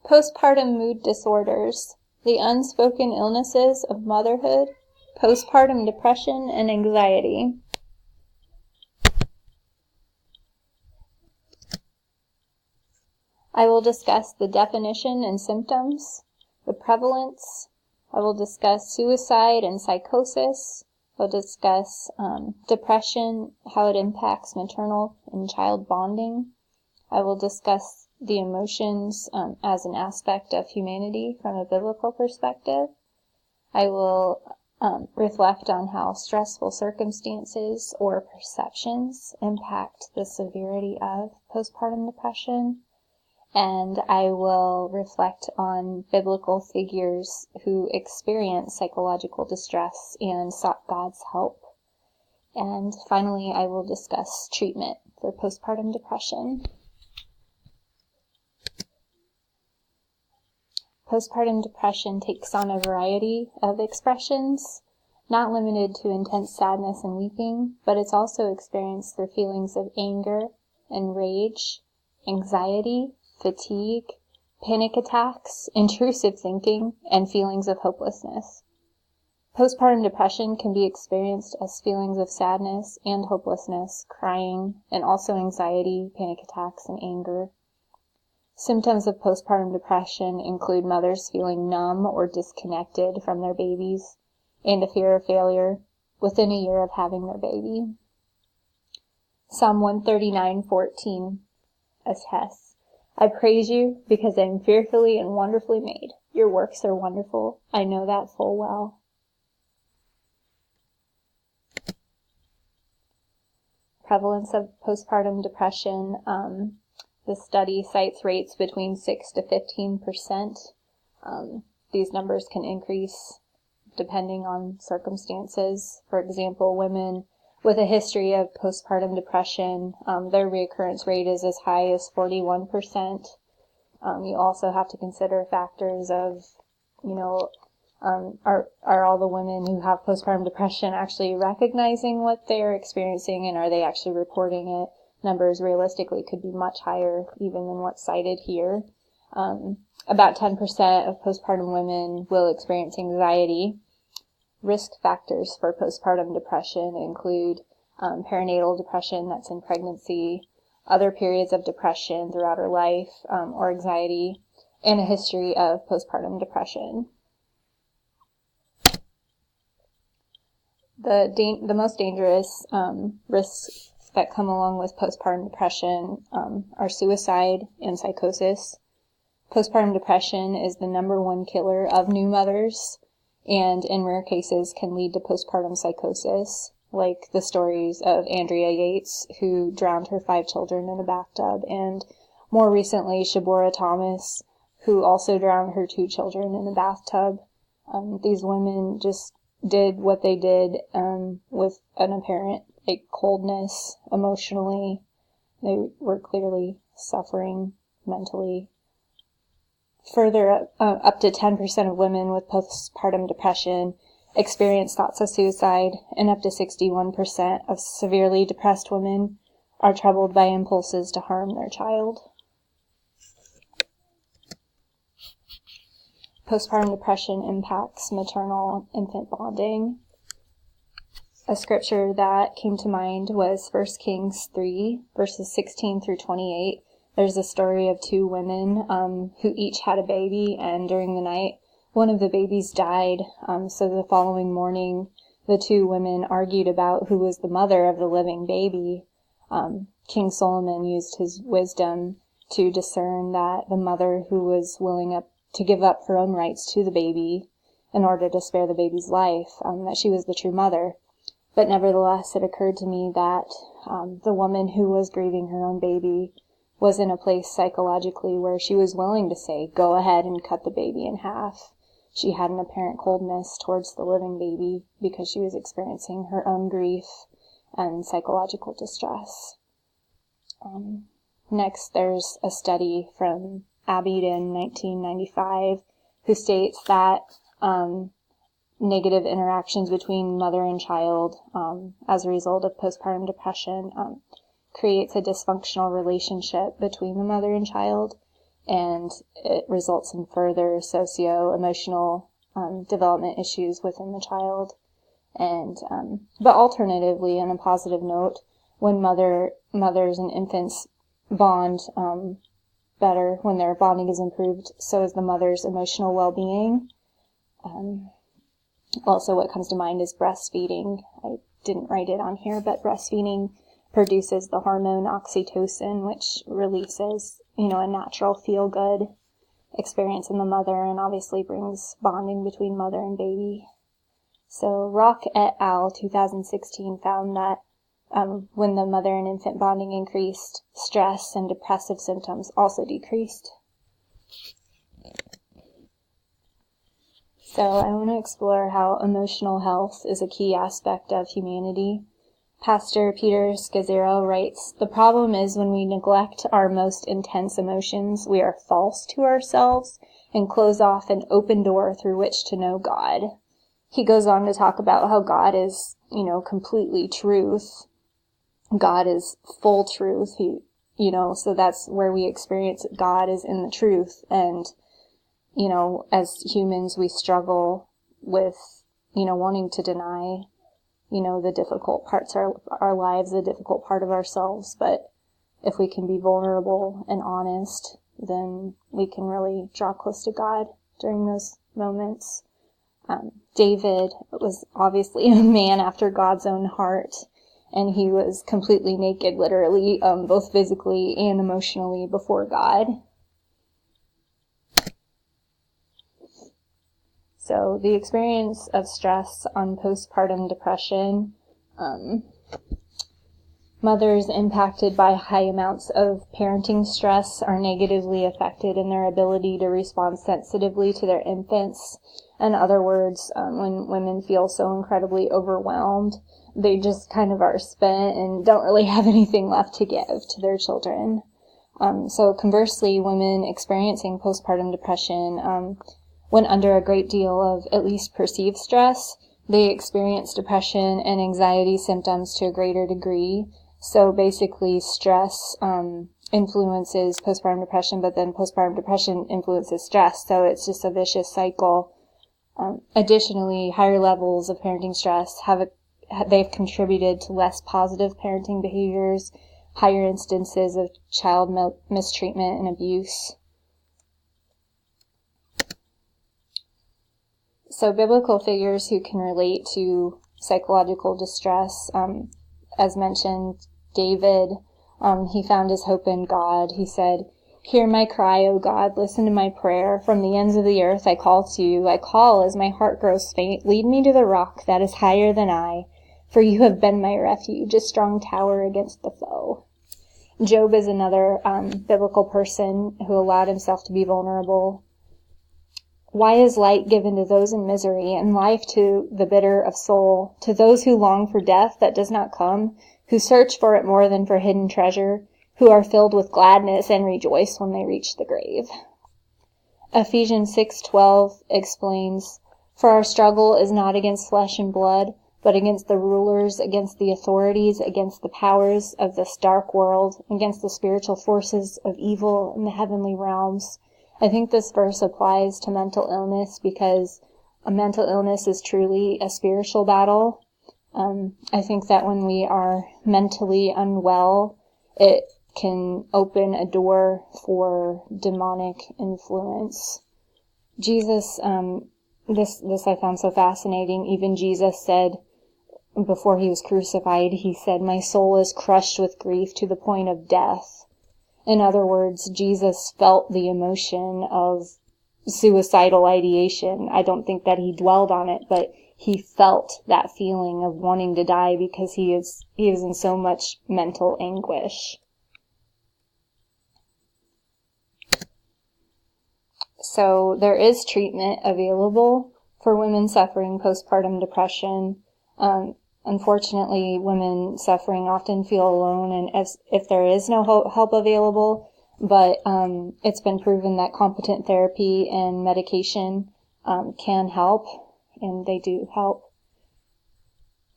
Postpartum mood disorders, the unspoken illnesses of motherhood, postpartum depression and anxiety. I will discuss the definition and symptoms, the prevalence. I will discuss suicide and psychosis. I'll discuss depression, how it impacts maternal and child bonding. I will discuss the emotions as an aspect of humanity from a biblical perspective. I will reflect on how stressful circumstances or perceptions impact the severity of postpartum depression. And I will reflect on biblical figures who experienced psychological distress and sought God's help. And finally, I will discuss treatment for postpartum depression. Postpartum depression takes on a variety of expressions, not limited to intense sadness and weeping, but it's also experienced through feelings of anger and rage, anxiety, fatigue, panic attacks, intrusive thinking, and feelings of hopelessness. Postpartum depression can be experienced as feelings of sadness and hopelessness, crying, and also anxiety, panic attacks, and anger. Symptoms of postpartum depression include mothers feeling numb or disconnected from their babies and a fear of failure within a year of having their baby. Psalm 139:14 attests, I praise you because I am fearfully and wonderfully made. Your works are wonderful. I know that full well. Prevalence of postpartum depression. The study cites rates between 6 to 15%. These numbers can increase depending on circumstances. For example, women with a history of postpartum depression, their reoccurrence rate is as high as 41%. You also have to consider factors of, are all the women who have postpartum depression actually recognizing what they are experiencing, and are they actually reporting it? Numbers realistically could be much higher even than what's cited here. About 10% of postpartum women will experience anxiety. Risk factors for postpartum depression include perinatal depression, that's in pregnancy, other periods of depression throughout her life, or anxiety, and a history of postpartum depression. The most dangerous risks that come along with postpartum depression are suicide and psychosis. Postpartum depression is the number one killer of new mothers, and in rare cases can lead to postpartum psychosis, like the stories of Andrea Yates, who drowned her 5 children in a bathtub, and more recently Shabora Thomas, who also drowned her 2 children in a bathtub. These women just did what they did with an apparent coldness emotionally. They were clearly suffering mentally. Further, up to 10% of women with postpartum depression experience thoughts of suicide, and up to 61% of severely depressed women are troubled by impulses to harm their child. Postpartum depression impacts maternal-infant bonding. A scripture that came to mind was 1 Kings 3, verses 16 through 28. There's a story of 2 women who each had a baby, and during the night, one of the babies died. So the following morning, the 2 women argued about who was the mother of the living baby. King Solomon used his wisdom to discern that the mother who was willing to give up her own rights to the baby in order to spare the baby's life, that she was the true mother. But nevertheless, it occurred to me that the woman who was grieving her own baby was in a place psychologically where she was willing to say, go ahead and cut the baby in half. She had an apparent coldness towards the living baby because she was experiencing her own grief and psychological distress. Next, there's a study from Abbott in 1995 who states that negative interactions between mother and child as a result of postpartum depression creates a dysfunctional relationship between the mother and child, and it results in further socio-emotional development issues within the child. And but alternatively, on a positive note, when mothers and infants bond better, when their bonding is improved, so is the mother's emotional well-being. Also, what comes to mind is breastfeeding. I didn't write it on here, but breastfeeding produces the hormone oxytocin, which releases, a natural feel-good experience in the mother, and obviously brings bonding between mother and baby. So Rock et al. 2016 found that when the mother and infant bonding increased, stress and depressive symptoms also decreased. So I want to explore how emotional health is a key aspect of humanity. Pastor Peter Scazzero writes, "The problem is when we neglect our most intense emotions, we are false to ourselves and close off an open door through which to know God." He goes on to talk about how God is, completely truth. God is full truth. So that's where we experience God is in the truth. And, as humans, we struggle with, wanting to deny, the difficult parts of our lives, the difficult part of ourselves. But if we can be vulnerable and honest, then we can really draw close to God during those moments. David was obviously a man after God's own heart, and he was completely naked, literally, both physically and emotionally before God. So the experience of stress on postpartum depression, mothers impacted by high amounts of parenting stress are negatively affected in their ability to respond sensitively to their infants. In other words, when women feel so incredibly overwhelmed, they just kind of are spent and don't really have anything left to give to their children. So conversely, women experiencing postpartum depression, when under a great deal of at least perceived stress, they experience depression and anxiety symptoms to a greater degree. So basically, stress influences postpartum depression, but then postpartum depression influences stress. So it's just a vicious cycle. Additionally, higher levels of parenting stress they've contributed to less positive parenting behaviors, higher instances of child mistreatment and abuse. So biblical figures who can relate to psychological distress, as mentioned, David, he found his hope in God. He said, "Hear my cry, O God, listen to my prayer. From the ends of the earth I call to you. I call as my heart grows faint. Lead me to the rock that is higher than I, for you have been my refuge, a strong tower against the foe." Job is another biblical person who allowed himself to be vulnerable. "Why is light given to those in misery, and life to the bitter of soul, to those who long for death that does not come, who search for it more than for hidden treasure, who are filled with gladness and rejoice when they reach the grave?" Ephesians 6:12 explains, "For our struggle is not against flesh and blood, but against the rulers, against the authorities, against the powers of this dark world, against the spiritual forces of evil in the heavenly realms." I think this verse applies to mental illness because a mental illness is truly a spiritual battle. I think that when we are mentally unwell, it can open a door for demonic influence. Jesus, this I found so fascinating. Even Jesus said, before he was crucified, he said, "My soul is crushed with grief to the point of death." In other words, Jesus felt the emotion of suicidal ideation. I don't think that he dwelled on it, but he felt that feeling of wanting to die because he is in so much mental anguish. So there is treatment available for women suffering postpartum depression. Unfortunately, women suffering often feel alone, and as if there is no help available, but it's been proven that competent therapy and medication can help, and they do help.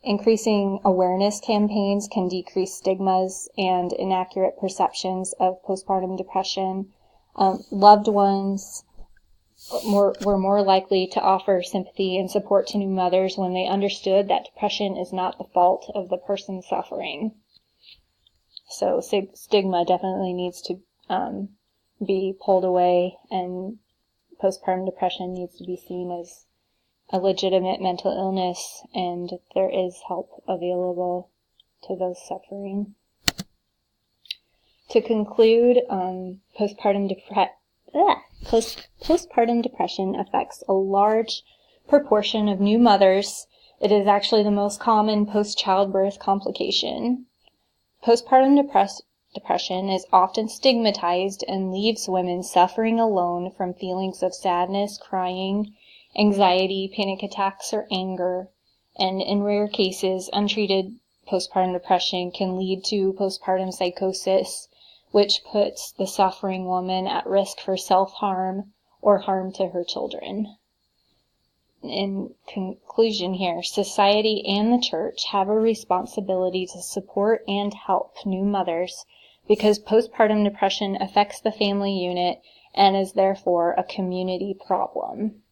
Increasing awareness campaigns can decrease stigmas and inaccurate perceptions of postpartum depression. Loved ones were more likely to offer sympathy and support to new mothers when they understood that depression is not the fault of the person suffering. So stigma definitely needs to be pulled away, and postpartum depression needs to be seen as a legitimate mental illness, and there is help available to those suffering. To conclude, postpartum depression affects a large proportion of new mothers. It is actually the most common post-childbirth complication. Postpartum depression is often stigmatized and leaves women suffering alone from feelings of sadness, crying, anxiety, panic attacks, or anger. And in rare cases, untreated postpartum depression can lead to postpartum psychosis, which puts the suffering woman at risk for self-harm or harm to her children. In conclusion here, society and the church have a responsibility to support and help new mothers because postpartum depression affects the family unit and is therefore a community problem.